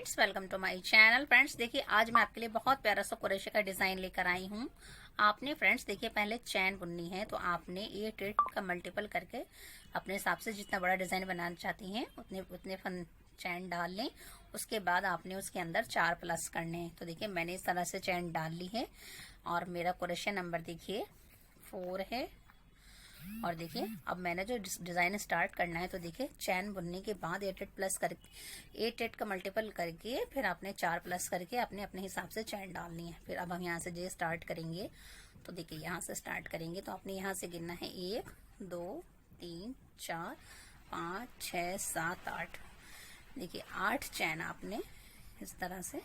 Friends, welcome to my channel. Friends देखिए, आज मैं आपके लिए बहुत प्यारा सा क्रोशे का डिजाइन लेकर आई हूँ। आपने फ्रेंड्स देखिए पहले चैन बुननी है, तो आपने 8 का मल्टीपल करके अपने हिसाब से जितना बड़ा डिजाइन बनाना चाहती हैं उतने उतने फन चैन डाल लें। उसके बाद आपने उसके अंदर 4 प्लस करने हैं। तो देखिए मैंने इस तरह से चैन डाल ली है और मेरा क्रोशे नंबर देखिए 4 है। और देखिए अब मैंने जो डिजाइन स्टार्ट करना है, तो देखिए चैन बुनने के बाद 8 प्लस करके 8 का मल्टीपल करके फिर आपने 4 प्लस करके अपने अपने हिसाब से चैन डालनी है। फिर अब हम यहाँ से जो स्टार्ट करेंगे, तो देखिए यहाँ से स्टार्ट करेंगे तो आपने यहाँ से गिनना है 1 2 3 4 5 6 7 8। देखिए 8 चैन आपने इस तरह से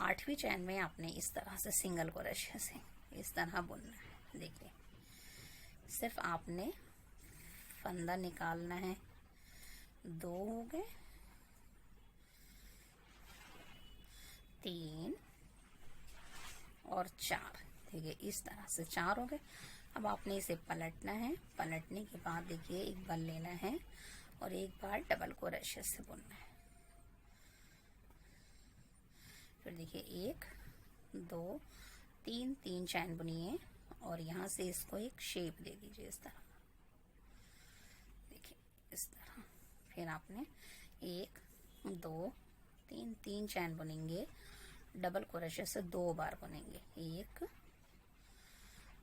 8वीं चैन में आपने इस तरह से सिंगल क्रोशे से इस तरह बुनना है। देखिए सिर्फ आपने फंदा निकालना है। 2 हो गए, 3 और 4। देखिए इस तरह से 4 हो गए। अब आपने इसे पलटना है। पलटने के बाद देखिए एक बार लेना है और एक बार डबल क्रोशे से बुनना है। फिर देखिए 1 2 3 3 चैन बुनिए और यहाँ से इसको एक शेप दे दीजिए इस तरह। देखिए इस तरह। फिर आपने 1 2 3 3 चैन बुनेंगे, डबल क्रोशे से 2 बार बुनेंगे। 1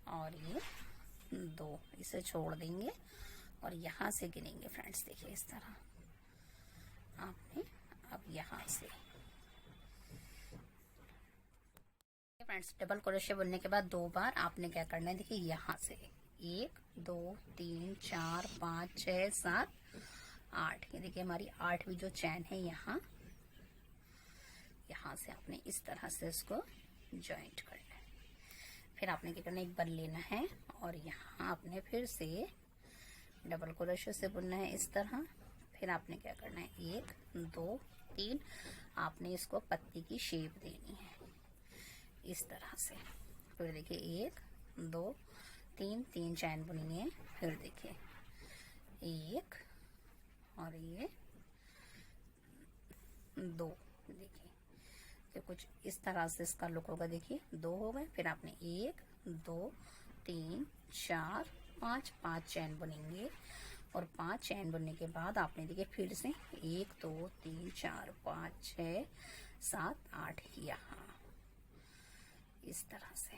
और ये 2, इसे छोड़ देंगे और यहाँ से गिनेंगे। फ्रेंड्स देखिए इस तरह आपने अब यहाँ से फ्रेंड्स डबल क्रोशे बुनने के बाद 2 बार आपने क्या करना है, देखिए यहाँ से 1 2 3 4 5 6 7 8। ये देखिए हमारी 8वीं जो चैन है यहाँ से आपने इस तरह से इसको जॉइंट करना है। फिर आपने क्या करना है, एक बार लेना है और यहाँ आपने फिर से डबल क्रोशे से बुनना है इस तरह। फिर आपने क्या करना है, 1 2 3 आपने इसको पत्ती की शेप देनी है इस तरह से। फिर देखिए 1 2 3 3 चैन बुनिए। फिर देखिए 1 और ये 2। देखिए तो कुछ इस तरह से इसका लुक होगा। देखिए 2 हो गए। फिर आपने 1 2 3 4 5 5 चैन बुनेंगे और 5 चैन बुनने के बाद आपने देखिए फिर से 1 2 3 4 5 6 7 8 यहाँ इस तरह से।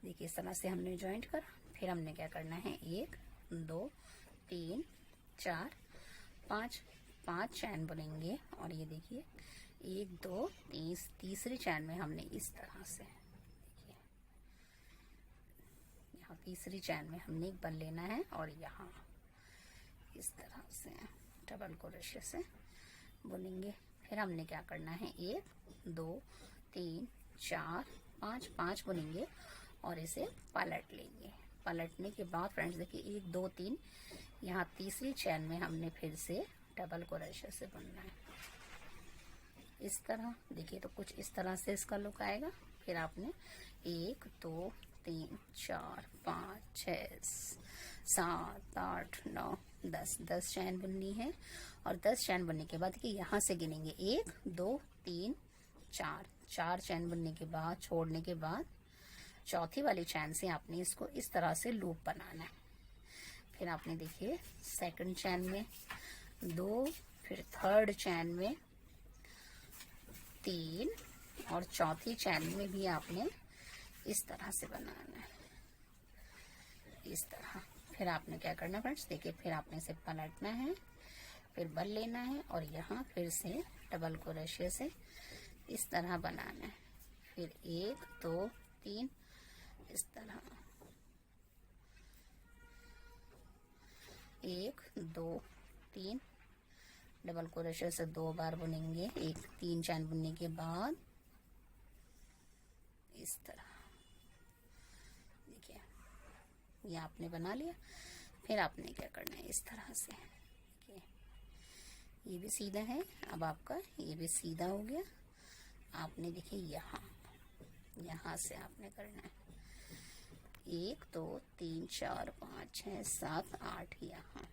देखिए इस तरह से हमने जॉइंट करा। फिर हमने क्या करना है, 1 2 3 4 5 5 चैन बुनेंगे और ये देखिए 1 2 तीसरी चैन में हमने इस तरह से देखिए यहाँ तीसरी चैन में हमने एक बार लेना है और यहाँ इस तरह से डबल क्रोशे से बुनेंगे। फिर हमने क्या करना है, 1 2 3 4 5 5 बुनेंगे और इसे पलट लेंगे। पलटने के बाद फ्रेंड्स देखिए 1 2 3 यहाँ तीसरी चैन में हमने फिर से डबल क्रोशे से बुनना है इस तरह। देखिए तो कुछ इस तरह से इसका लुक आएगा। फिर आपने 1 2 3 4 5 6 7 8 9 10 चैन बुननी है और 10 चैन बुनने के बाद देखिए यहाँ से गिनेंगे 1 2 3 4 चैन बुनने के बाद छोड़ने के बाद चौथी वाली चैन से आपने इसको इस तरह से लूप बनाना है। फिर आपने देखिए सेकंड चैन में 2, फिर थर्ड चैन में 3 और चौथी चैन में भी आपने इस तरह से बनाना है इस तरह। फिर आपने क्या करना फ्रेंड्स, देखिए फिर आपने इसे पलटना है, फिर बल लेना है और यहाँ फिर से डबल क्रोशे से इस तरह बनाना है। फिर 1 2 3 इस तरह 1 2 3 डबल क्रोशे से 2 बार बुनेंगे। 3 चैन बुनने के बाद इस तरह देखिए ये आपने बना लिया। फिर आपने क्या करना है, इस तरह से देखिए ये भी सीधा है। अब आपका ये भी सीधा हो गया। आपने देखिए यहाँ से आपने करना है 1 2 3 4 5 6 7 8 यहाँ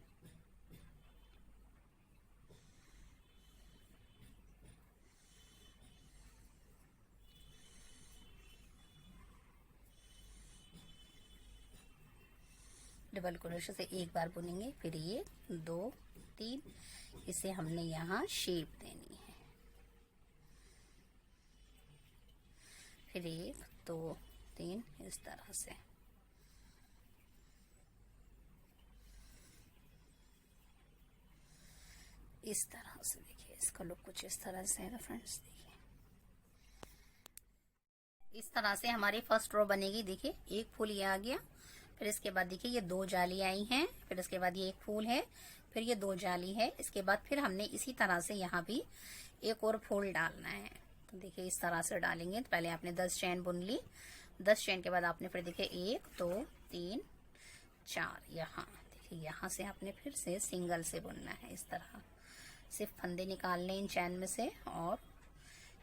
डबल क्रोशे से एक बार बुनेंगे, फिर 1 2 3, इसे हमने यहाँ शेप देनी है। फिर 1 2 3 इस तरह से। इस तरह से देखिए, इसका लुक कुछ इस तरह से है फ्रेंड्स। देखिए इस तरह से हमारी फर्स्ट रो बनेगी। देखिए एक फूल ये आ गया, फिर इसके बाद देखिए ये 2 जाली आई हैं, फिर इसके बाद ये एक फूल है, फिर ये 2 जाली है। इसके बाद फिर हमने इसी तरह से यहाँ भी एक और फूल डालना है। तो देखिए इस तरह से डालेंगे। तो पहले आपने 10 चैन बुन ली, 10 चैन के बाद आपने फिर देखिए 1 2 3 4, यहाँ देखिए यहाँ से आपने फिर से सिंगल से बुनना है। इस तरह सिर्फ फंदे निकालने इन चैन में से, और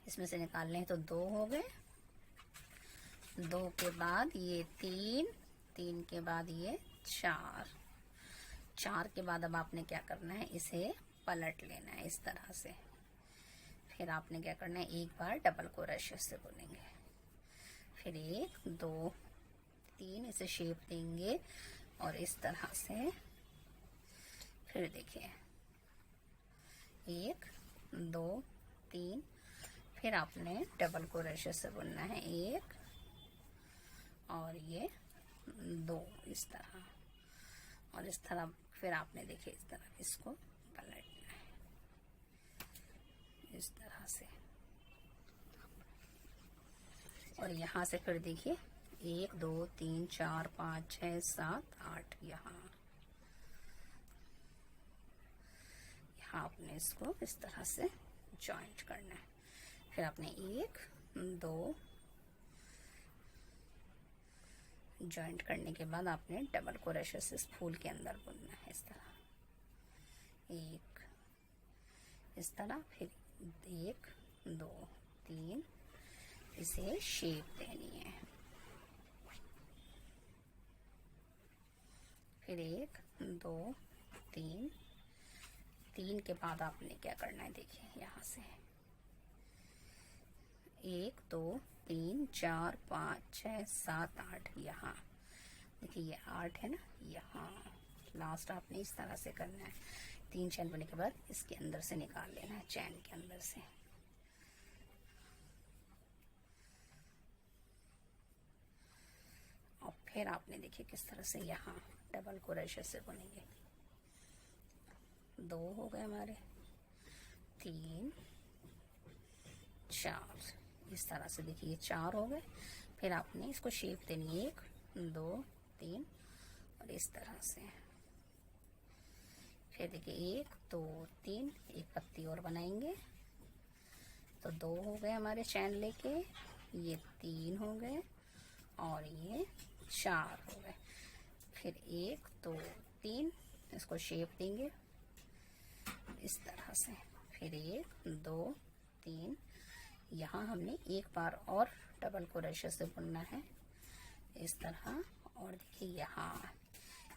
इसमें से निकालने हैं। तो 2 हो गए, 2 के बाद ये 3, 3 के बाद ये 4, 4 के बाद अब आपने क्या करना है, इसे पलट लेना है इस तरह से। फिर आपने क्या करना है, एक बार डबल क्रोशे से बुनेंगे, फिर 1 2 3 इसे शेप देंगे, और इस तरह से फिर देखिए 1 2 3, फिर आपने डबल क्रोशे से बुनना है 1 और ये 2 इस तरह, और इस तरह फिर आपने देखिए इस तरह इसको पलटना है इस तरह से। और यहाँ से फिर देखिए 1 2 3 4 5 6 7 8, यहाँ आपने इसको इस तरह से जॉइंट करना है। फिर आपने 1 2 जॉइंट करने के बाद आपने डबल क्रोशे से इस फूल के अंदर बुनना है इस तरह, 1 इस तरह, फिर 1 2 3 इसे शेप देनी है, फिर 1 2 3, 3 के बाद आपने क्या करना है, देखिए यहाँ से 1 2 3 4 5 6 7 8, यहाँ देखिए ये 8 है ना, यहाँ लास्ट आपने इस तरह से करना है। 3 चैन बनने के बाद इसके अंदर से निकाल लेना है, चैन के अंदर से। और फिर आपने देखिए किस तरह से यहाँ डबल क्रोशे से बुनेंगे। 2 हो गए हमारे, 3 4 इस तरह से, देखिए ये 4 हो गए। फिर आपने इसको शेप देनी है 1 2 3 और इस तरह से। फिर देखिए 1 2 3 एक पत्ती और बनाएंगे, तो 2 हो गए हमारे चैन लेके, ये 3 हो गए और ये 4 हो गए। फिर 1 2 3 इसको शेप देंगे इस तरह से, फिर 1 2 3, यहाँ हमने एक बार और डबल क्रोशे से बुनना है इस तरह, और देखिए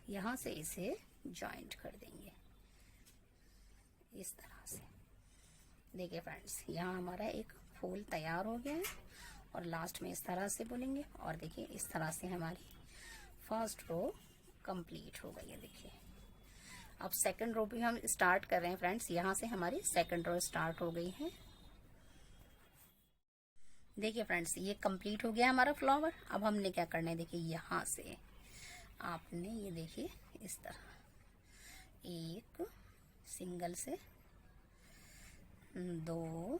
यहाँ से इसे जॉइंट कर देंगे इस तरह से। देखिए फ्रेंड्स, यहाँ हमारा एक फूल तैयार हो गया है, और लास्ट में इस तरह से बुनेंगे, और देखिए इस तरह से हमारी फर्स्ट रो कंप्लीट हो गई है। देखिए अब सेकंड रो भी हम स्टार्ट कर रहे हैं फ्रेंड्स। यहाँ से हमारी सेकंड रो स्टार्ट हो गई है। देखिए फ्रेंड्स, ये कंप्लीट हो गया हमारा फ्लावर। अब हमने क्या करना है, देखिए यहाँ से आपने ये देखिए इस तरह एक सिंगल से 2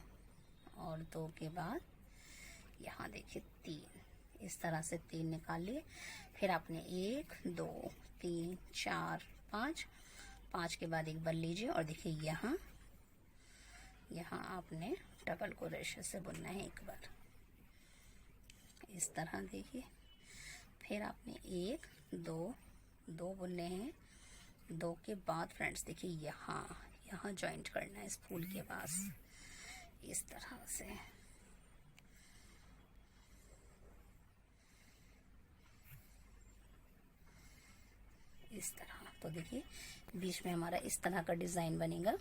और 2 के बाद यहाँ देखिए 3 इस तरह से 3 निकाल लिए। फिर आपने 1 2 3 4 5, 5 के बाद एक बन लीजिए, और देखिए यहाँ आपने डबल क्रोशे से बुनना है एक बार इस तरह। देखिए फिर आपने 1 2 बुनने हैं, 2 के बाद फ्रेंड्स देखिए यहाँ जॉइंट करना है इस फूल के पास इस तरह से। इस तरह, तो देखिए बीच में हमारा इस तरह का डिज़ाइन बनेगा।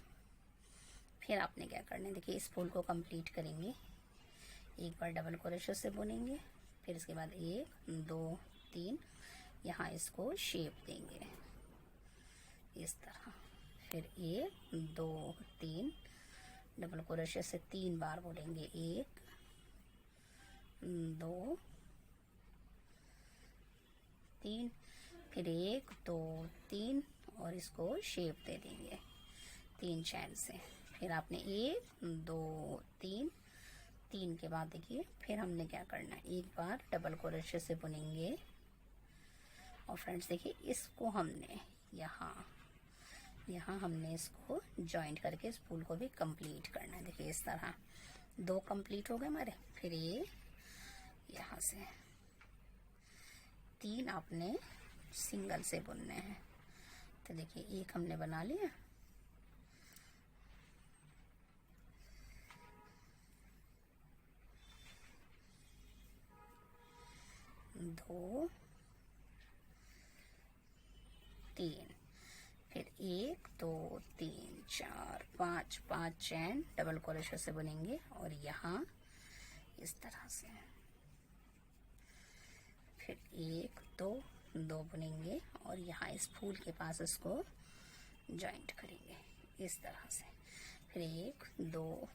फिर आपने क्या करना है, देखिए इस फूल को कंप्लीट करेंगे, एक बार डबल क्रोशे से बुनेंगे, फिर इसके बाद 1 2 3 यहाँ इसको शेप देंगे इस तरह। फिर 1 2 3 डबल क्रोशे से 3 बार बोलेंगे, 1 2 3, फिर 1 2 3 और इसको शेप दे देंगे 3 चैन से। फिर आपने 1 2 3 3 के बाद देखिए फिर हमने क्या करना है, एक बार डबल क्रोशे से बुनेंगे और फ्रेंड्स देखिए इसको हमने यहाँ हमने इसको जॉइंट करके इस फूल को भी कंप्लीट करना है। देखिए इस तरह 2 कंप्लीट हो गए हमारे। फिर ये यहाँ से 3 आपने सिंगल से बुनने हैं। तो देखिए एक हमने बना लिया, दो 3, फिर 1 2 3 4 5 5 चैन डबल क्रोशे से बुनेंगे और यहाँ इस तरह से। फिर 1 2 2 बुनेंगे और यहाँ इस फूल के पास इसको जॉइंट करेंगे इस तरह से। फिर 1 2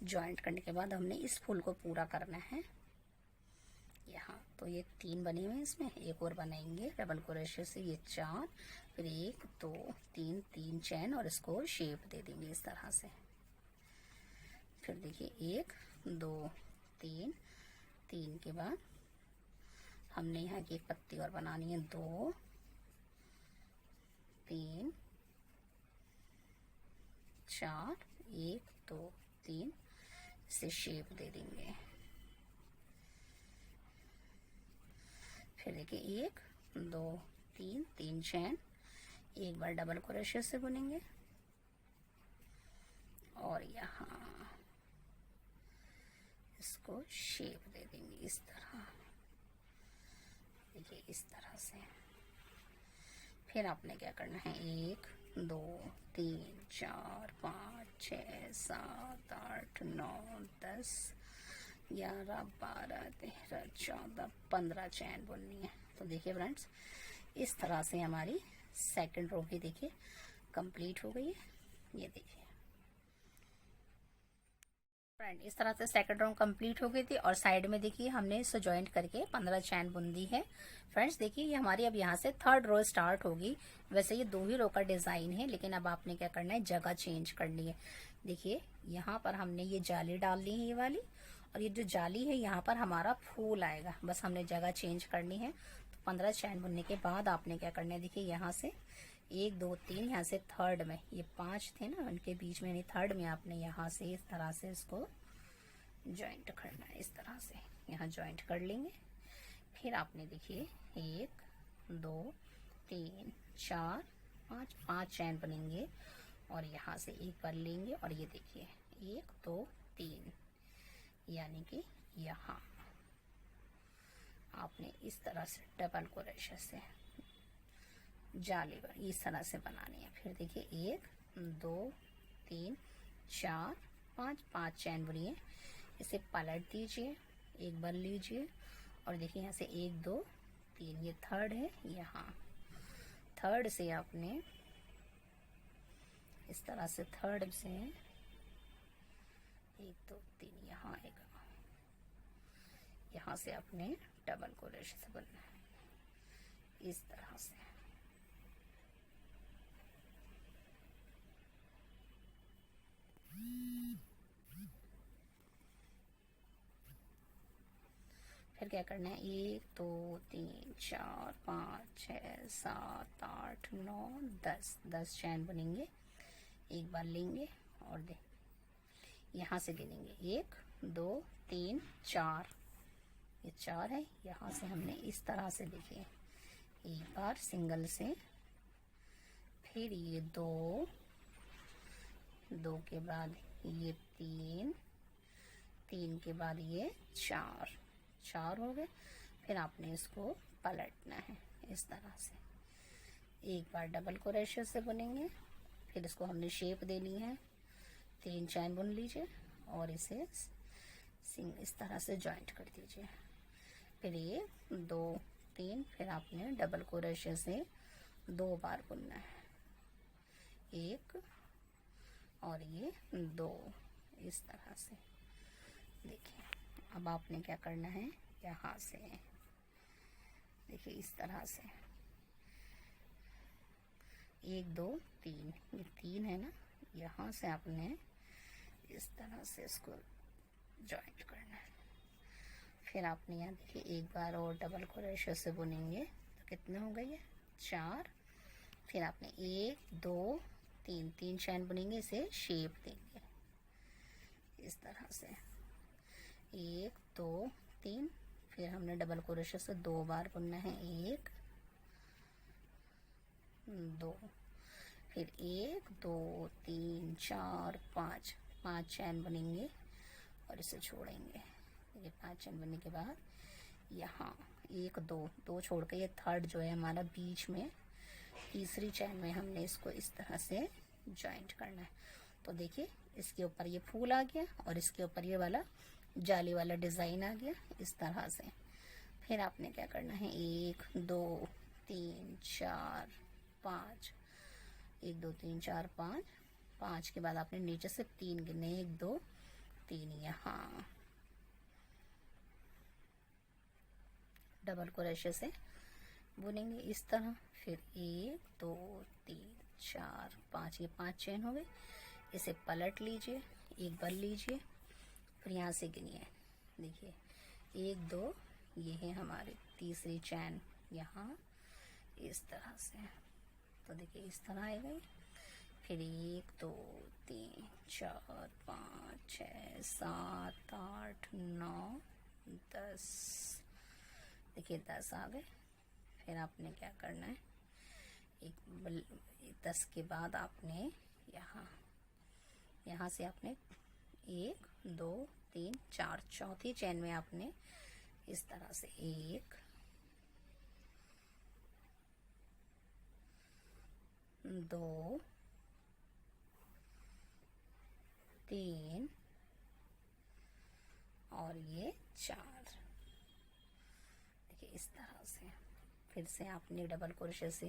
जॉइंट करने के बाद हमने इस फूल को पूरा करना है यहाँ। तो ये 3 बने हुए हैं, इसमें एक और बनाएंगे डबल क्रोशे से, ये 4, फिर 1 2 3 3 चैन और इसको शेप दे देंगे इस तरह से। फिर देखिए 1 2 3 3 के बाद हमने यहाँ की एक पत्ती और बनानी है, 2 3 4 1 2 3 से शेप दे देंगे। फिर देखिए 1 2 3 3 चैन, एक बार डबल क्रोशे से बुनेंगे और यहाँ इसको शेप दे देंगे इस तरह। देखिए इस तरह से। फिर आपने क्या करना है, 1 2 3 4 5 6 7 8 9 10 11 12 13 14 15 चैन बुननी है। तो देखिए फ्रेंड्स इस तरह से हमारी सेकंड रो भी देखिए कंप्लीट हो गई है। ये देखिए फ्रेंड इस तरह से सेकंड रो कंप्लीट हो गई थी और साइड में देखिए हमने इसे ज्वाइंट करके 15 चैन बुन दी है। फ्रेंड्स देखिए ये हमारी अब यहाँ से थर्ड रो स्टार्ट होगी। वैसे ये 2 ही रो का डिजाइन है, लेकिन अब आपने क्या करना है, जगह चेंज करनी है। देखिए यहाँ पर हमने ये जाली डाल ली है ये वाली, और ये जो जाली है यहाँ पर हमारा फूल आएगा, बस हमने जगह चेंज करनी है। तो 15 चैन बुनने के बाद आपने क्या करना है, देखिए यहाँ से 1 2 3 यहाँ से थर्ड में, ये 5 थे ना उनके बीच में, यानी थर्ड में आपने यहाँ से इस तरह से इसको ज्वाइंट करना है इस तरह से। यहाँ ज्वाइंट कर लेंगे। फिर आपने देखिए 1 2 3 4 5 5 चैन बनेंगे और यहाँ से एक बार लेंगे और ये देखिए 1 2 3, यानी कि यहाँ आपने इस तरह से डबल क्रोशे से जाली इस तरह से बनानी है। फिर देखिए 1 2 3 4 5 5 चैन बुनिए, इसे पलट दीजिए, एक बार लीजिए और देखिए यहाँ से 1 2 3, ये थर्ड है। यहाँ थर्ड से आपने इस तरह से थर्ड से 1 2 3 यहाँ आएगा, यहाँ से आपने डबल क्रोशे से बनना है इस तरह से। फिर क्या करना है, 1 2 3 4 5 6 7 8 9 10 10 चैन बनेंगे। एक बार लेंगे और दे यहाँ से गिनेंगे 1 2 3 4, ये 4 है। यहाँ से हमने इस तरह से देखिए एक बार सिंगल से, फिर ये 2 2 के बाद ये 3 3 के बाद ये 4 4 हो गए। फिर आपने इसको पलटना है इस तरह से, एक बार डबल क्रोशे से बुनेंगे, फिर इसको हमने शेप देनी है, 3 चैन बुन लीजिए और इसे इस तरह से जॉइंट कर दीजिए। फिर ये 2 3, फिर आपने डबल क्रोशे से 2 बार बुनना है, 1 और ये 2, इस तरह से। देखिए अब आपने क्या करना है, यहाँ से देखिए इस तरह से 1 2 3, ये 3 है ना, यहाँ से आपने इस तरह से इसको जॉइंट करना है। फिर आपने यहाँ देखिए एक बार और डबल क्रोशे से बुनेंगे तो कितने हो गए ये 4। फिर आपने 1 2 3, 3 चैन बुनेंगे, इसे शेप देंगे इस तरह से 1 2 3। फिर हमने डबल क्रोशे से 2 बार बुनना है, 1 2, फिर 1 2 3 4 5, 5 चैन बनेंगे और इसे छोड़ेंगे। ये 5 चैन बनने के बाद यहाँ 1 2 2 छोड़ के ये थर्ड जो है हमारा बीच में तीसरी चैन में हमने इसको इस तरह से जॉइंट करना है। तो देखिए इसके ऊपर ये फूल आ गया और इसके ऊपर ये वाला जाली वाला डिज़ाइन आ गया इस तरह से। फिर आपने क्या करना है, 1 2 3 4 5, 1 2 3 4 5, 5 के बाद आपने नीचे से 3 गिने, 1 2 3, यहाँ डबल क्रोशे से बुनेंगे इस तरह। फिर 1 2 3 4 5, ये 5 चेन हो गए। इसे पलट लीजिए, एक बल लीजिए, फिर यहाँ से गिनिए। देखिए 1 2, ये है हमारी तीसरी चैन यहाँ इस तरह से। तो देखिए इस तरह आएगा। फिर 1 2 3 4 5 6 7 8 9 10, देखिए 10 आ गए। फिर आपने क्या करना है, 10 के बाद आपने यहाँ से आपने 1 2 3 4, चौथी चैन में आपने इस तरह से 1 2 3 और ये 4, देखिए इस तरह से। फिर से आपने डबल क्रोशे से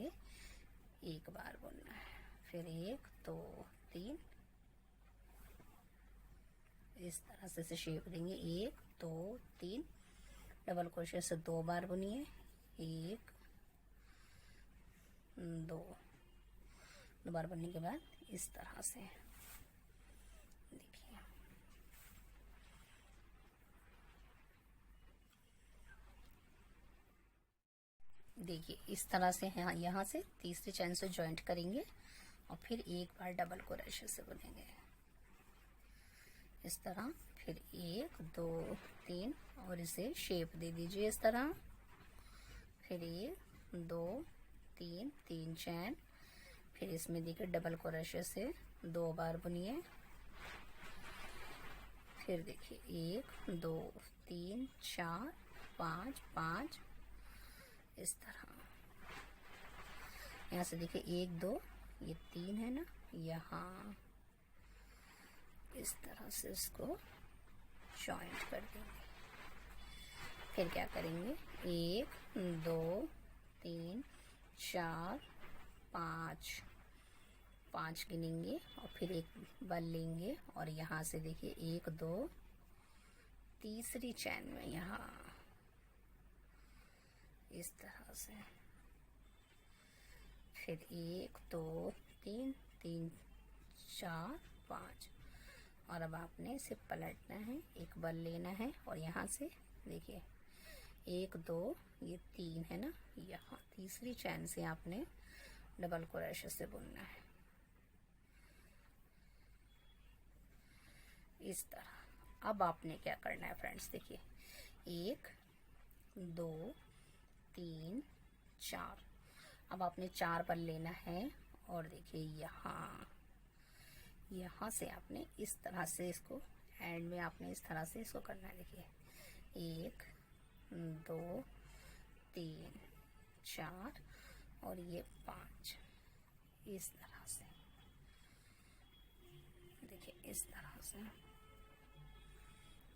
एक बार बुनना है, फिर 1 2 3, इस तरह से इसे शेप देंगे। 1 2 3, डबल क्रोशे से 2 बार बुनिए, 1 2, 2 बार बुनने के बाद इस तरह से देखिए। देखिए इस तरह से यहाँ से तीसरी चैन से जॉइंट करेंगे और फिर एक बार डबल क्रोशे से बुनेंगे इस तरह। फिर 1 2 3 और इसे शेप दे दीजिए इस तरह। फिर 1 2 3, 3 चैन, फिर इसमें देखिए डबल क्रोशे से 2 बार बुनिए। फिर देखिए 1 2 3 4 5, 5 इस तरह। यहाँ से देखिए 1 2, ये 3 है ना, यहाँ इस तरह से इसको जॉइंट कर देंगे। फिर क्या करेंगे, 1 2 3 4 5, 5 गिनेंगे और फिर एक बल लेंगे और यहाँ से देखिए 1 2, तीसरी चैन में यहाँ इस तरह से। फिर 1 2 3 3 4 5, और अब आपने इसे पलटना है, एक बल लेना है और यहाँ से देखिए 1 2, ये 3 है ना, यहाँ तीसरी चैन से आपने डबल क्रोशे से बुनना है इस तरह। अब आपने क्या करना है फ्रेंड्स, देखिए 1 2 3 4, अब आपने 4 बल लेना है और देखिए यहाँ से आपने इस तरह से इसको एंड में आपने इस तरह से इसको करना है। देखिए 1 2 3 4 और ये 5 इस तरह से। देखिए इस तरह से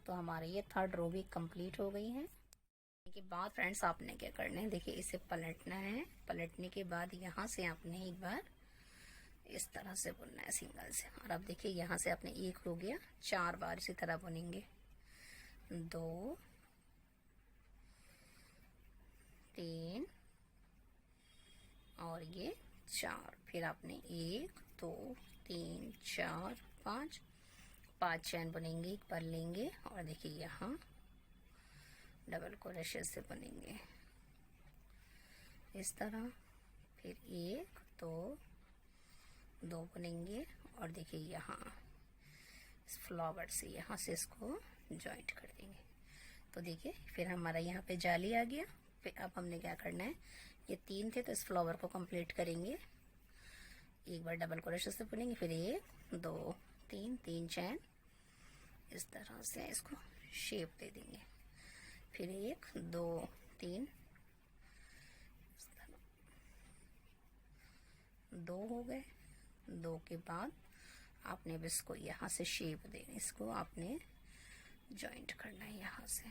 तो हमारी ये थर्ड रो भी कंप्लीट हो गई है। के बाद फ्रेंड्स आपने क्या करना है, देखिए इसे पलटना है। पलटने के बाद यहाँ से आपने एक बार इस तरह से बुनना है सिंगल से। और अब देखिए यहाँ से आपने एक हो गया, 4 बार इसी तरह बुनेंगे। 2 3 और ये 4। फिर आपने 1 2 3 4 5 चैन बुनेंगे, एक बार लेंगे और देखिए यहाँ डबल क्रोशे से बुनेंगे इस तरह। फिर 1 2 बुनेंगे और देखिए यहाँ इस फ्लावर से यहाँ से इसको जॉइंट कर देंगे। तो देखिए फिर हमारा यहाँ पे जाली आ गया। फिर अब हमने क्या करना है, ये 3 थे तो इस फ्लावर को कंप्लीट करेंगे। एक बार डबल क्रोशे से बुनेंगे, फिर 1 2 3 चैन इस तरह से इसको शेप दे देंगे। फिर 1 2 3 2 हो गए। 2 के बाद आपने अब इसको यहाँ से शेप देनी, इसको आपने जॉइंट करना है यहाँ से।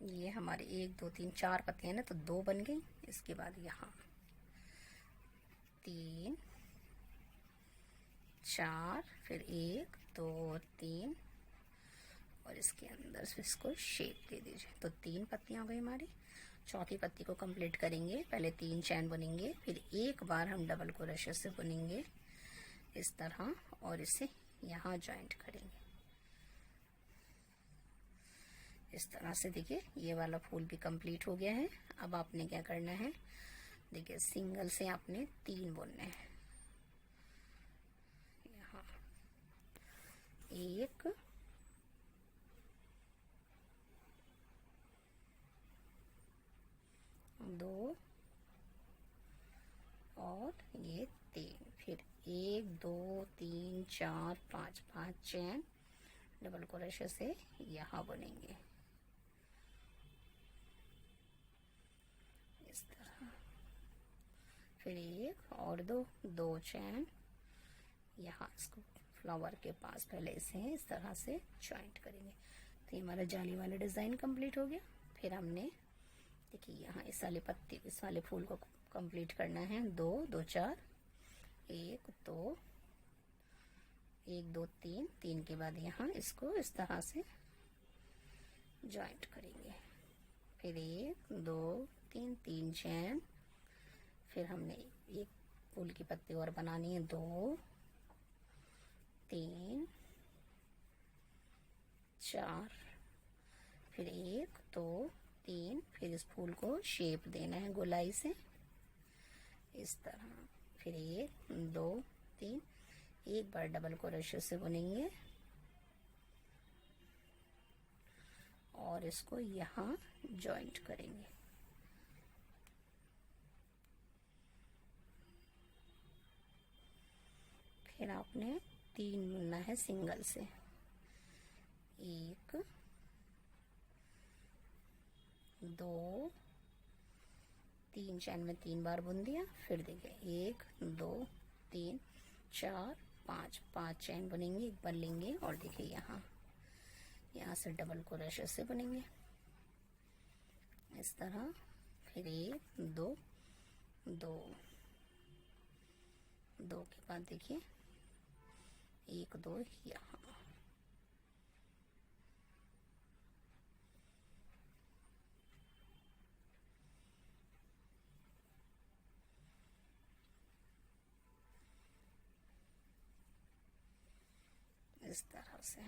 ये हमारे 1 2 3 4 पत्तियां ना, तो 2 बन गई। इसके बाद यहाँ 3 4, फिर 1 2 3 और इसके अंदर से इसको शेप दे दीजिए। तो 3 पत्तियां हो गई हमारी। चौथी पत्ती को कंप्लीट करेंगे। पहले 3 चैन बुनेंगे, फिर एक बार हम डबल क्रोशे से बुनेंगे इस तरह और इसे यहाँ जॉइंट करेंगे इस तरह से। देखिए ये वाला फूल भी कंप्लीट हो गया है। अब आपने क्या करना है, देखिए सिंगल से आपने 3 बुनने हैं। यहाँ 1 2 और ये 3। फिर 1 2 3 4 5 चैन डबल क्रोशे से यहाँ बुनेंगे इस तरह। फिर 1 और 2 चैन यहाँ इसको फ्लावर के पास पहले इसे इस तरह से जॉइंट करेंगे। तो ये हमारा जाली वाला डिज़ाइन कंप्लीट हो गया। फिर हमने देखिए यहाँ इस वाले पत्ती, इस वाले फूल को कंप्लीट करना है। 2 2 4 1 2 1 2 3 के बाद यहाँ इसको इस तरह से जॉइंट करेंगे। फिर 1 2 3 चैन। फिर हमने एक फूल की पत्ती और बनानी है। 2 3 4 फिर 1 2 3। फिर इस फूल को शेप देना है गोलाई से इस तरह। फिर 1 2 3 एक बार डबल क्रोशे से बुनेंगे और इसको यहाँ जॉइंट करेंगे। फिर आपने 3 बुनना है सिंगल से। 1 2 3 चैन में 3 बार बुन दिया। फिर देखिए 1 2 3 4 5 चैन बुनेंगे, एक बार लेंगे और देखिए यहाँ से डबल क्रोशे से बुनेंगे इस तरह। फिर 1 2 2 के बाद देखिए 1 2 यहाँ इस तरह से।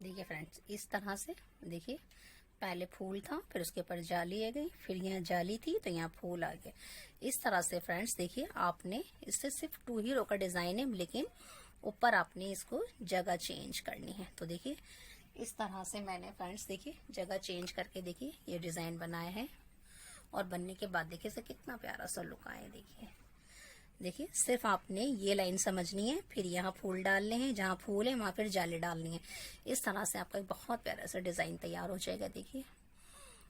देखिए फ्रेंड्स इस तरह से देखिए पहले फूल था, फिर उसके ऊपर जाली आ गई, फिर यहाँ जाली थी तो यहाँ फूल आ गया। इस तरह से फ्रेंड्स देखिए आपने इससे सिर्फ 2 ही रो का डिजाइन है, लेकिन ऊपर आपने इसको जगह चेंज करनी है। तो देखिए इस तरह से मैंने फ्रेंड्स देखिए जगह चेंज करके देखिए ये डिजाइन बनाया है। और बनने के बाद देखिए इसे कितना प्यारा सा लुक आया। देखिए सिर्फ आपने ये लाइन समझनी है, फिर यहाँ फूल डालने हैं, जहाँ फूल है वहां फिर जाली डालनी है। इस तरह से आपका बहुत प्यारा सा डिजाइन तैयार हो जाएगा। देखिए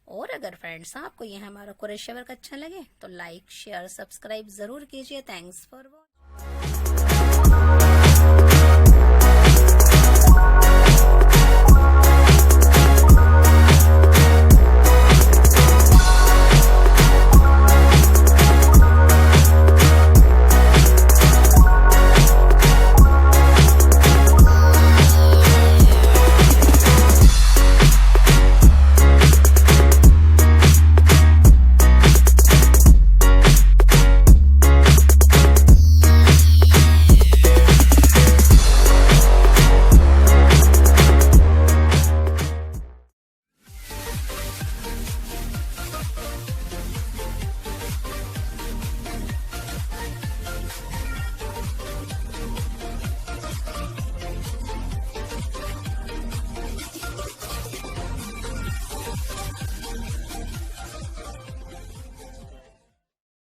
और अगर फ्रेंड्स आपको ये हमारा क्रोशिया वर्क अच्छा लगे तो लाइक शेयर सब्सक्राइब जरूर कीजिए। Thanks for watching.